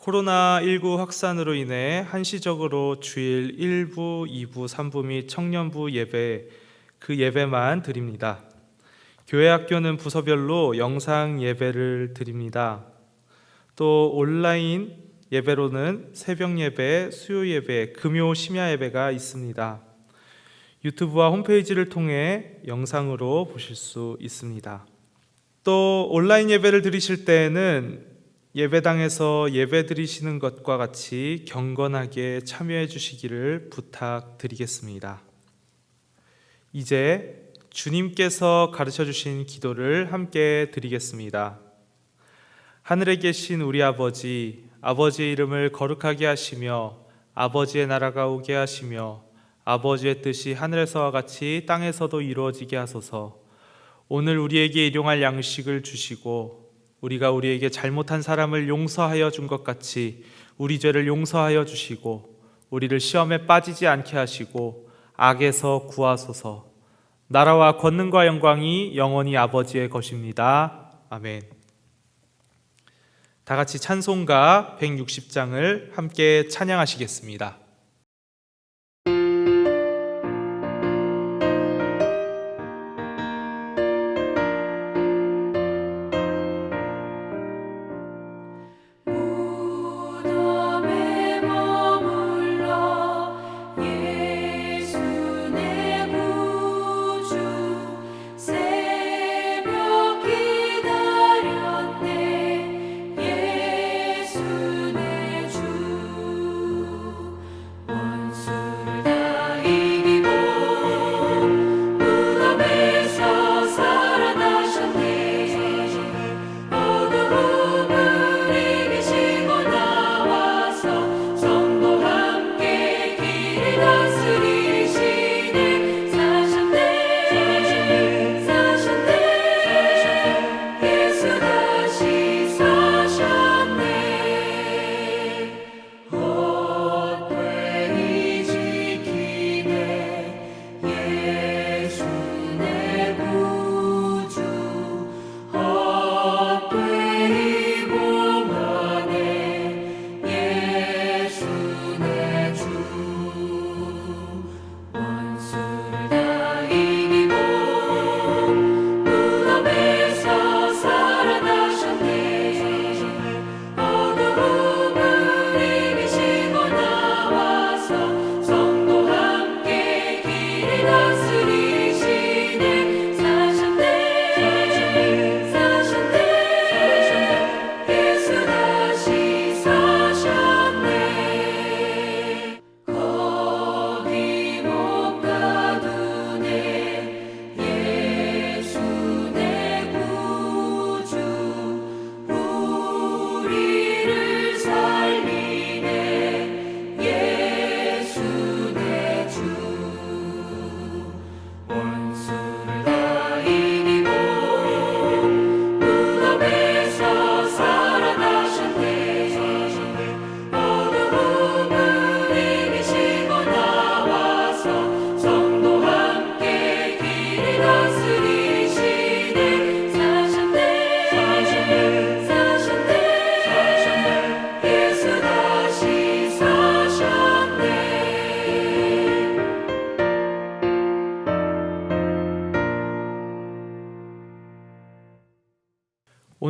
코로나19 확산으로 인해 한시적으로 주일 1부, 2부, 3부 및 청년부 예배, 그 예배만 드립니다. 교회 학교는 부서별로 영상 예배를 드립니다. 또 온라인 예배로는 새벽 예배, 수요 예배, 금요 심야 예배가 있습니다. 유튜브와 홈페이지를 통해 영상으로 보실 수 있습니다. 또 온라인 예배를 드리실 때에는 예배당에서 예배 드리시는 것과 같이 경건하게 참여해 주시기를 부탁드리겠습니다. 이제 주님께서 가르쳐 주신 기도를 함께 드리겠습니다. 하늘에 계신 우리 아버지, 아버지의 이름을 거룩하게 하시며 아버지의 나라가 오게 하시며 아버지의 뜻이 하늘에서와 같이 땅에서도 이루어지게 하소서. 오늘 우리에게 일용할 양식을 주시고 우리가 우리에게 잘못한 사람을 용서하여 준 것 같이 우리 죄를 용서하여 주시고 우리를 시험에 빠지지 않게 하시고 악에서 구하소서. 나라와 권능과 영광이 영원히 아버지의 것입니다. 아멘. 다 같이 찬송가 160장을 함께 찬양하시겠습니다.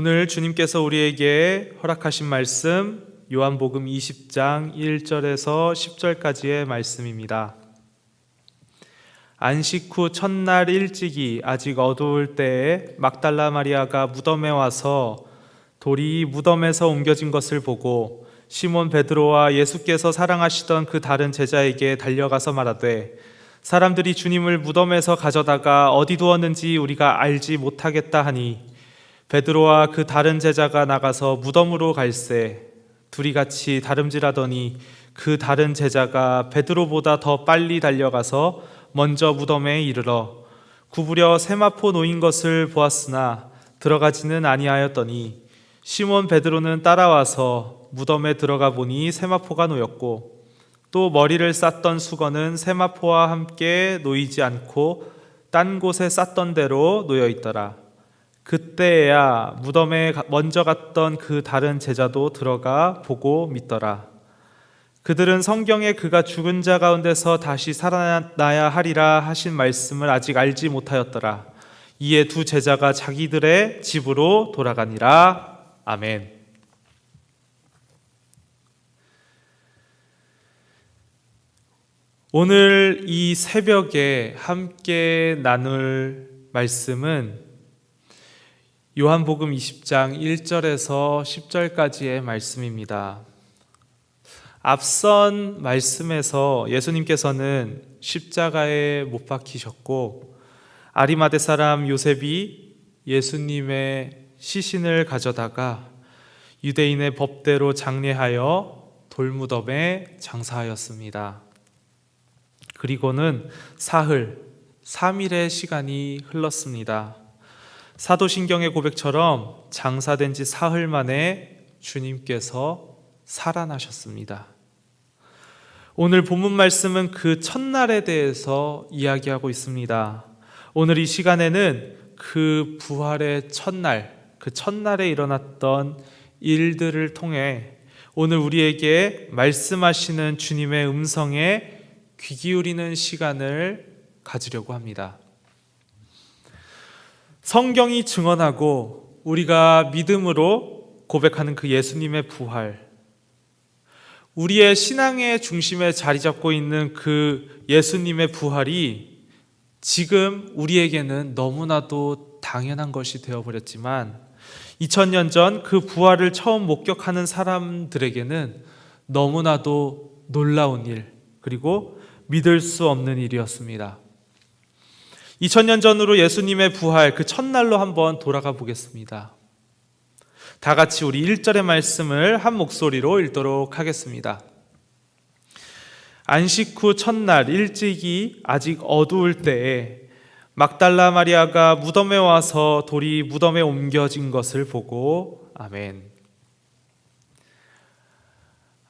오늘 주님께서 우리에게 허락하신 말씀 요한복음 20장 1절에서 10절까지의 말씀입니다. 안식 후 첫날 일찍이 아직 어두울 때에 막달라 마리아가 무덤에 와서 돌이 무덤에서 옮겨진 것을 보고 시몬 베드로와 예수께서 사랑하시던 그 다른 제자에게 달려가서 말하되 사람들이 주님을 무덤에서 가져다가 어디 두었는지 우리가 알지 못하겠다 하니 베드로와 그 다른 제자가 나가서 무덤으로 갈새 둘이 같이 다름질하더니 그 다른 제자가 베드로보다 더 빨리 달려가서 먼저 무덤에 이르러 구부려 세마포 놓인 것을 보았으나 들어가지는 아니하였더니 시몬 베드로는 따라와서 무덤에 들어가 보니 세마포가 놓였고 또 머리를 쌌던 수건은 세마포와 함께 놓이지 않고 딴 곳에 쌌던 대로 놓여 있더라. 그때야 무덤에 먼저 갔던 그 다른 제자도 들어가 보고 믿더라. 그들은 성경에 그가 죽은 자 가운데서 다시 살아나야 하리라 하신 말씀을 아직 알지 못하였더라. 이에 두 제자가 자기들의 집으로 돌아가니라. 아멘. 오늘 이 새벽에 함께 나눌 말씀은 요한복음 20장 1절에서 10절까지의 말씀입니다. 앞선 말씀에서 예수님께서는 십자가에 못 박히셨고 아리마대 사람 요셉이 예수님의 시신을 가져다가 유대인의 법대로 장례하여 돌무덤에 장사하였습니다. 그리고는 사흘, 3일의 시간이 흘렀습니다. 사도신경의 고백처럼 장사된 지 사흘 만에 주님께서 살아나셨습니다. 오늘 본문 말씀은 그 첫날에 대해서 이야기하고 있습니다. 오늘 이 시간에는 그 부활의 첫날, 그 첫날에 일어났던 일들을 통해 오늘 우리에게 말씀하시는 주님의 음성에 귀 기울이는 시간을 가지려고 합니다. 성경이 증언하고 우리가 믿음으로 고백하는 그 예수님의 부활, 우리의 신앙의 중심에 자리 잡고 있는 그 예수님의 부활이 지금 우리에게는 너무나도 당연한 것이 되어버렸지만 2000년 전 그 부활을 처음 목격하는 사람들에게는 너무나도 놀라운 일, 그리고 믿을 수 없는 일이었습니다. 2000년 전으로 예수님의 부활 그 첫날로 한번 돌아가 보겠습니다. 다 같이 우리 1절의 말씀을 한 목소리로 읽도록 하겠습니다. 안식 후 첫날 일찍이 아직 어두울 때에 막달라 마리아가 무덤에 와서 돌이 무덤에 옮겨진 것을 보고 아멘.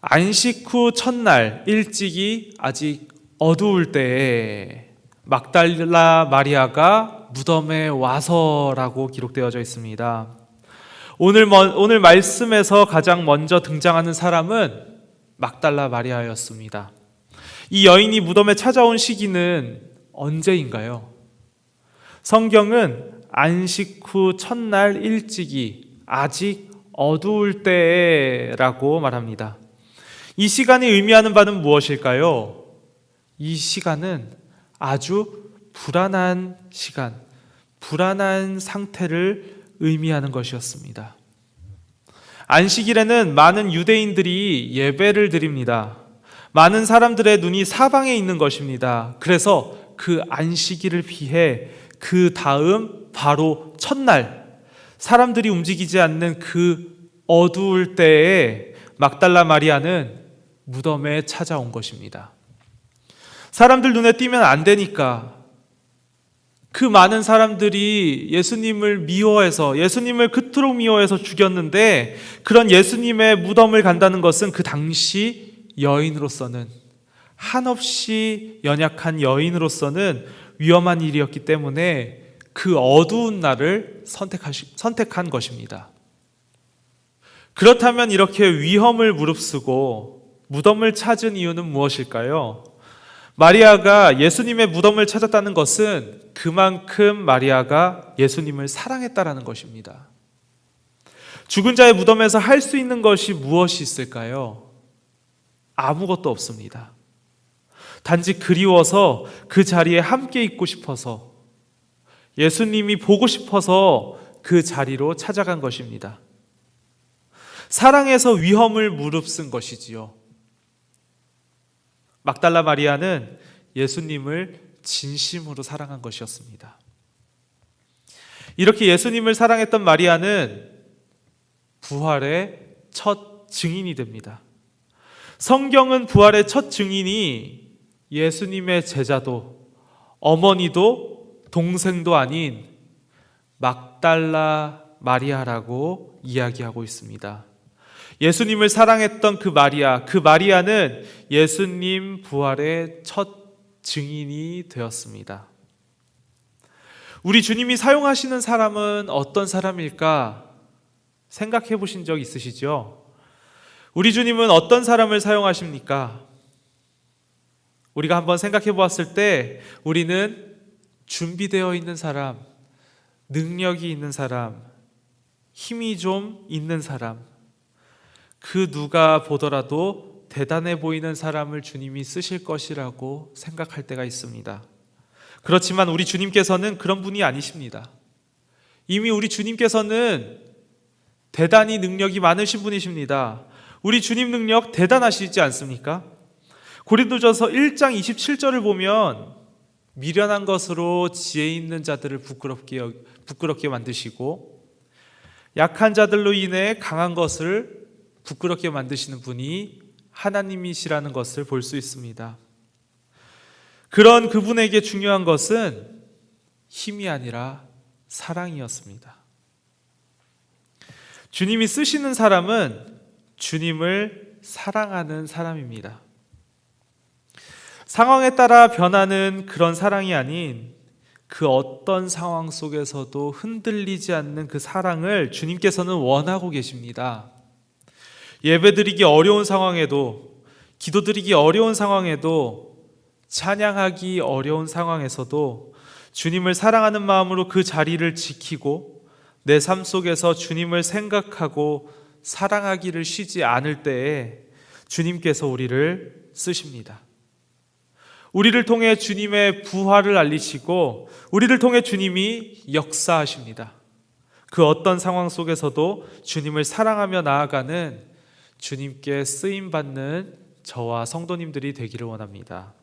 안식 후 첫날 일찍이 아직 어두울 때에 막달라 마리아가 무덤에 와서라고 기록되어져 있습니다. 오늘 말씀에서 가장 먼저 등장하는 사람은 막달라 마리아였습니다. 이 여인이 무덤에 찾아온 시기는 언제인가요? 성경은 안식 후 첫날 일찍이 아직 어두울 때라고 말합니다. 이 시간이 의미하는 바는 무엇일까요? 이 시간은 아주 불안한 시간, 불안한 상태를 의미하는 것이었습니다. 안식일에는 많은 유대인들이 예배를 드립니다. 많은 사람들의 눈이 사방에 있는 것입니다. 그래서 그 안식일을 피해 그 다음 바로 첫날 사람들이 움직이지 않는 그 어두울 때에 막달라 마리아는 무덤에 찾아온 것입니다. 사람들 눈에 띄면 안 되니까 그 많은 사람들이 예수님을 미워해서 예수님을 그토록 미워해서 죽였는데 그런 예수님의 무덤을 간다는 것은 그 당시 여인으로서는 한없이 연약한 여인으로서는 위험한 일이었기 때문에 그 어두운 날을 선택한 것입니다. 그렇다면 이렇게 위험을 무릅쓰고 무덤을 찾은 이유는 무엇일까요? 마리아가 예수님의 무덤을 찾았다는 것은 그만큼 마리아가 예수님을 사랑했다라는 것입니다. 죽은 자의 무덤에서 할 수 있는 것이 무엇이 있을까요? 아무것도 없습니다. 단지 그리워서 그 자리에 함께 있고 싶어서 예수님이 보고 싶어서 그 자리로 찾아간 것입니다. 사랑해서 위험을 무릅쓴 것이지요. 막달라 마리아는 예수님을 진심으로 사랑한 것이었습니다. 이렇게 예수님을 사랑했던 마리아는 부활의 첫 증인이 됩니다. 성경은 부활의 첫 증인이 예수님의 제자도 어머니도 동생도 아닌 막달라 마리아라고 이야기하고 있습니다. 예수님을 사랑했던 그 마리아는 예수님 부활의 첫 증인이 되었습니다. 우리 주님이 사용하시는 사람은 어떤 사람일까 생각해 보신 적 있으시죠? 우리 주님은 어떤 사람을 사용하십니까? 우리가 한번 생각해 보았을 때 우리는 준비되어 있는 사람, 능력이 있는 사람, 힘이 좀 있는 사람, 그 누가 보더라도 대단해 보이는 사람을 주님이 쓰실 것이라고 생각할 때가 있습니다. 그렇지만 우리 주님께서는 그런 분이 아니십니다. 이미 우리 주님께서는 대단히 능력이 많으신 분이십니다. 우리 주님 능력 대단하시지 않습니까? 고린도전서 1장 27절을 보면 미련한 것으로 지혜 있는 자들을 부끄럽게 만드시고 약한 자들로 인해 강한 것을 부끄럽게 만드시는 분이 하나님이시라는 것을 볼 수 있습니다. 그런 그분에게 중요한 것은 힘이 아니라 사랑이었습니다. 주님이 쓰시는 사람은 주님을 사랑하는 사람입니다. 상황에 따라 변하는 그런 사랑이 아닌 그 어떤 상황 속에서도 흔들리지 않는 그 사랑을 주님께서는 원하고 계십니다. 예배드리기 어려운 상황에도, 기도드리기 어려운 상황에도, 찬양하기 어려운 상황에서도 주님을 사랑하는 마음으로 그 자리를 지키고 내 삶 속에서 주님을 생각하고 사랑하기를 쉬지 않을 때에 주님께서 우리를 쓰십니다. 우리를 통해 주님의 부활을 알리시고 우리를 통해 주님이 역사하십니다. 그 어떤 상황 속에서도 주님을 사랑하며 나아가는 주님께 쓰임받는 저와 성도님들이 되기를 원합니다.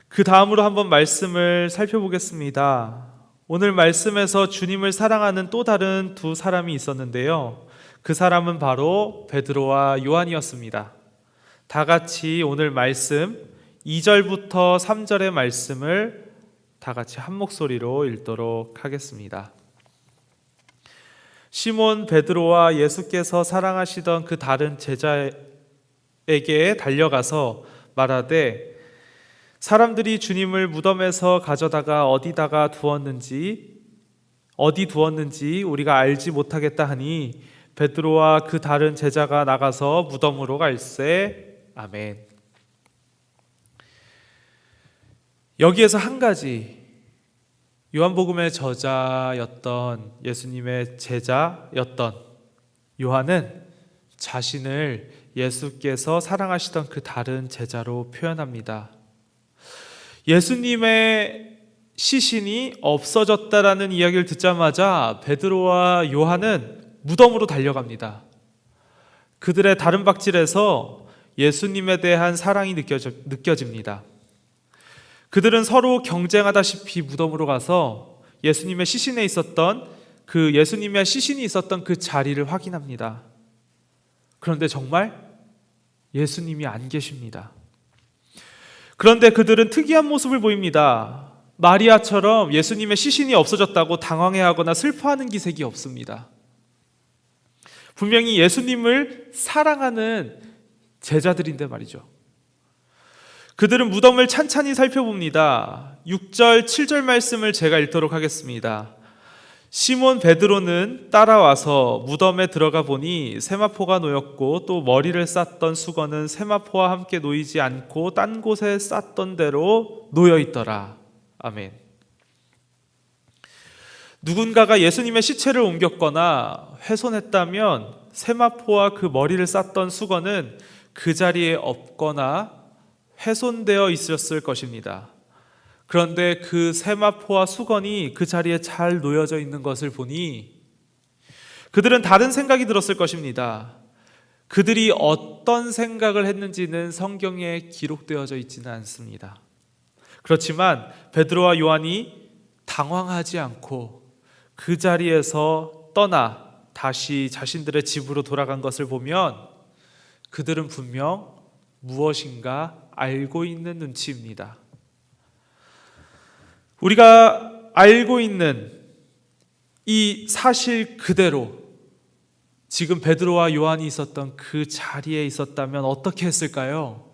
그 다음으로 한번 말씀을 살펴보겠습니다. 오늘 말씀에서 주님을 사랑하는 또 다른 두 사람이 있었는데요. 그 사람은 바로 베드로와 요한이었습니다. 다 같이 오늘 말씀 2절부터 3절의 말씀을 다 같이 한 목소리로 읽도록 하겠습니다. 시몬 베드로와 예수께서 사랑하시던 그 다른 제자에게 달려가서 말하되 사람들이 주님을 무덤에서 가져다가 어디 두었는지 우리가 알지 못하겠다 하니 베드로와 그 다른 제자가 나가서 무덤으로 갈새. 아멘. 여기에서 한 가지, 요한복음의 저자였던 예수님의 제자였던 요한은 자신을 예수께서 사랑하시던 그 다른 제자로 표현합니다. 예수님의 시신이 없어졌다라는 이야기를 듣자마자 베드로와 요한은 무덤으로 달려갑니다. 그들의 다른 박질에서 예수님에 대한 사랑이 느껴집니다. 그들은 서로 경쟁하다시피 무덤으로 가서 예수님의 시신이 있었던 그 자리를 확인합니다. 그런데 정말 예수님이 안 계십니다. 그런데 그들은 특이한 모습을 보입니다. 마리아처럼 예수님의 시신이 없어졌다고 당황해하거나 슬퍼하는 기색이 없습니다. 분명히 예수님을 사랑하는 제자들인데 말이죠. 그들은 무덤을 찬찬히 살펴봅니다. 6절, 7절 말씀을 제가 읽도록 하겠습니다. 시몬 베드로는 따라와서 무덤에 들어가 보니 세마포가 놓였고 또 머리를 쌌던 수건은 세마포와 함께 놓이지 않고 딴 곳에 쌌던 대로 놓여 있더라. 아멘. 누군가가 예수님의 시체를 옮겼거나 훼손했다면 세마포와 그 머리를 쌌던 수건은 그 자리에 없거나 훼손되어 있었을 것입니다. 그런데 그 세마포와 수건이 그 자리에 잘 놓여져 있는 것을 보니 그들은 다른 생각이 들었을 것입니다. 그들이 어떤 생각을 했는지는 성경에 기록되어져 있지는 않습니다. 그렇지만 베드로와 요한이 당황하지 않고 그 자리에서 떠나 다시 자신들의 집으로 돌아간 것을 보면 그들은 분명 무엇인가 알고 있는 눈치입니다. 우리가 알고 있는 이 사실 그대로 지금 베드로와 요한이 있었던 그 자리에 있었다면 어떻게 했을까요?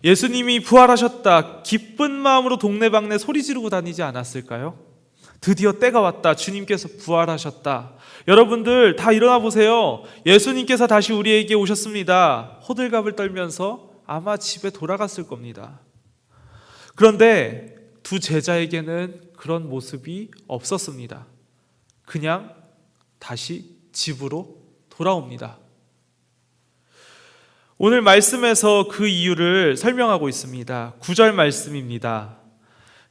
예수님이 부활하셨다, 기쁜 마음으로 동네방네 소리 지르고 다니지 않았을까요? 드디어 때가 왔다. 주님께서 부활하셨다. 여러분들 다 일어나 보세요. 예수님께서 다시 우리에게 오셨습니다. 호들갑을 떨면서 아마 집에 돌아갔을 겁니다. 그런데 두 제자에게는 그런 모습이 없었습니다. 그냥 다시 집으로 돌아옵니다. 오늘 말씀에서 그 이유를 설명하고 있습니다. 9절 말씀입니다.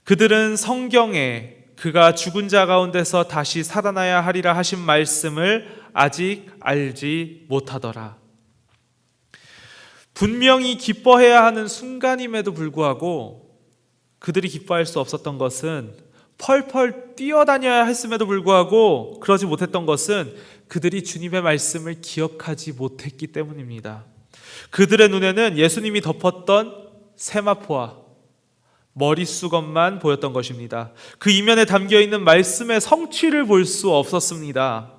그들은 성경에 그가 죽은 자 가운데서 다시 살아나야 하리라 하신 말씀을 아직 알지 못하더라. 분명히 기뻐해야 하는 순간임에도 불구하고 그들이 기뻐할 수 없었던 것은, 펄펄 뛰어다녀야 했음에도 불구하고 그러지 못했던 것은 그들이 주님의 말씀을 기억하지 못했기 때문입니다. 그들의 눈에는 예수님이 덮었던 세마포와 머릿수건만 보였던 것입니다. 그 이면에 담겨있는 말씀의 성취를 볼 수 없었습니다.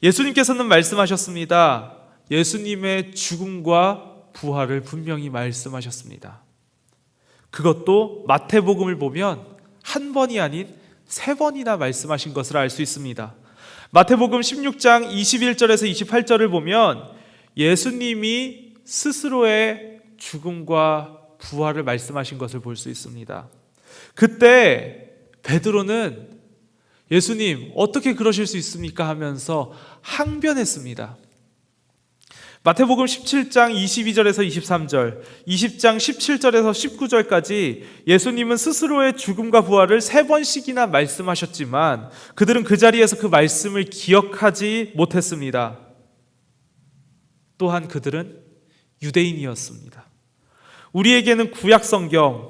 예수님께서는 말씀하셨습니다. 예수님의 죽음과 부활을 분명히 말씀하셨습니다. 그것도 마태복음을 보면 한 번이 아닌 세 번이나 말씀하신 것을 알 수 있습니다. 마태복음 16장 21절에서 28절을 보면 예수님이 스스로의 죽음과 부활을 말씀하신 것을 볼 수 있습니다. 그때 베드로는 예수님 어떻게 그러실 수 있습니까? 하면서 항변했습니다. 마태복음 17장 22절에서 23절, 20장 17절에서 19절까지 예수님은 스스로의 죽음과 부활을 세 번씩이나 말씀하셨지만 그들은 그 자리에서 그 말씀을 기억하지 못했습니다. 또한 그들은 유대인이었습니다. 우리에게는 구약 성경,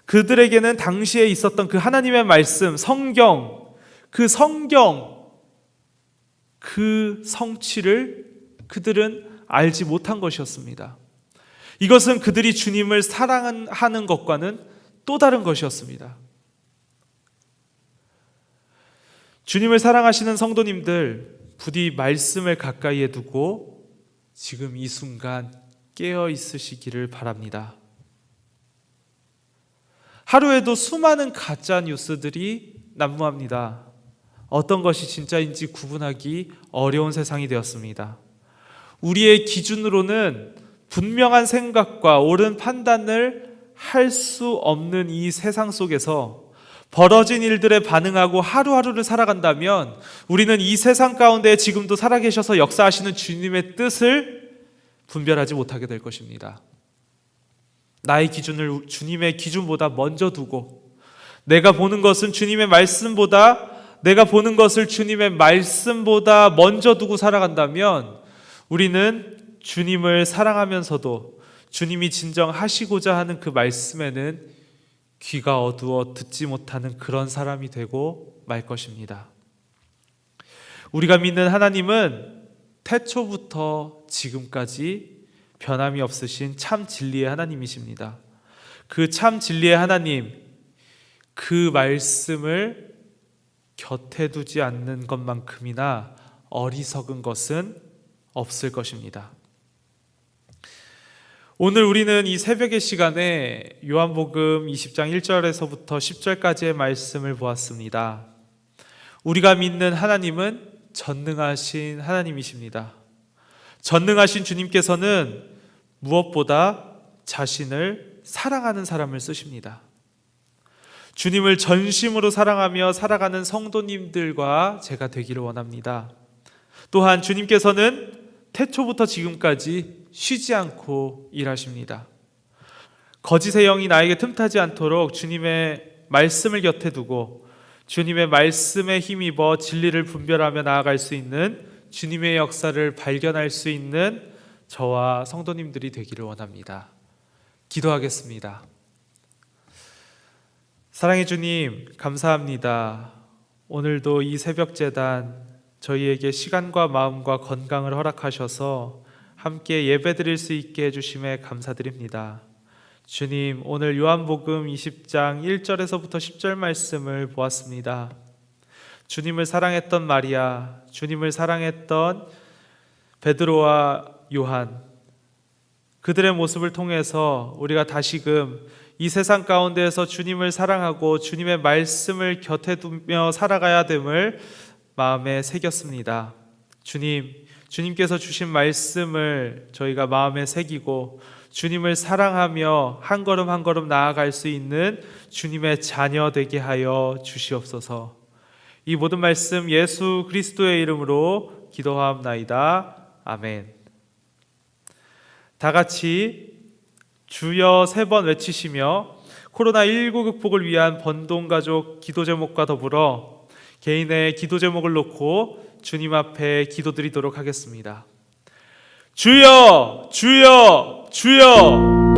그들에게는 당시에 있었던 그 하나님의 말씀, 성경, 그 성취를 그들은 알지 못한 것이었습니다. 이것은 그들이 주님을 사랑하는 것과는 또 다른 것이었습니다. 주님을 사랑하시는 성도님들, 부디 말씀을 가까이에 두고 지금 이 순간 깨어 있으시기를 바랍니다. 하루에도 수많은 가짜 뉴스들이 난무합니다. 어떤 것이 진짜인지 구분하기 어려운 세상이 되었습니다. 우리의 기준으로는 분명한 생각과 옳은 판단을 할 수 없는 이 세상 속에서 벌어진 일들에 반응하고 하루하루를 살아간다면 우리는 이 세상 가운데 지금도 살아계셔서 역사하시는 주님의 뜻을 분별하지 못하게 될 것입니다. 나의 기준을 주님의 기준보다 먼저 두고 내가 보는 것은 주님의 말씀보다 먼저 두고 살아간다면 우리는 주님을 사랑하면서도 주님이 진정 하시고자 하는 그 말씀에는 귀가 어두워 듣지 못하는 그런 사람이 되고 말 것입니다. 우리가 믿는 하나님은 태초부터 지금까지 변함이 없으신 참 진리의 하나님이십니다. 그 참 진리의 하나님, 그 말씀을 곁에 두지 않는 것만큼이나 어리석은 것은 없을 것입니다. 오늘 우리는 이 새벽의 시간에 요한복음 20장 1절에서부터 10절까지의 말씀을 보았습니다. 우리가 믿는 하나님은 전능하신 하나님이십니다. 전능하신 주님께서는 무엇보다 자신을 사랑하는 사람을 쓰십니다. 주님을 전심으로 사랑하며 살아가는 성도님들과 제가 되기를 원합니다. 또한 주님께서는 태초부터 지금까지 쉬지 않고 일하십니다. 거짓의 영이 나에게 틈타지 않도록 주님의 말씀을 곁에 두고 주님의 말씀에 힘입어 진리를 분별하며 나아갈 수 있는 주님의 역사를 발견할 수 있는 저와 성도님들이 되기를 원합니다. 기도하겠습니다. 사랑의 주님, 감사합니다. 오늘도 이 새벽 제단 저희에게 시간과 마음과 건강을 허락하셔서 함께 예배드릴 수 있게 해주심에 감사드립니다. 주님, 오늘 요한복음 20장 1절에서부터 10절 말씀을 보았습니다. 주님을 사랑했던 마리아, 주님을 사랑했던 베드로와 요한, 그들의 모습을 통해서 우리가 다시금 이 세상 가운데에서 주님을 사랑하고 주님의 말씀을 곁에 두며 살아가야 됨을 마음에 새겼습니다. 주님께서 주신 말씀을 저희가 마음에 새기고 주님을 사랑하며 한 걸음 한 걸음 나아갈 수 있는 주님의 자녀 되게 하여 주시옵소서. 이 모든 말씀 예수 그리스도의 이름으로 기도하옵나이다. 아멘. 다 같이 주여 3번 외치시며 코로나19 극복을 위한 번동가족 기도 제목과 더불어 개인의 기도 제목을 놓고 주님 앞에 기도드리도록 하겠습니다. 주여, 주여, 주여.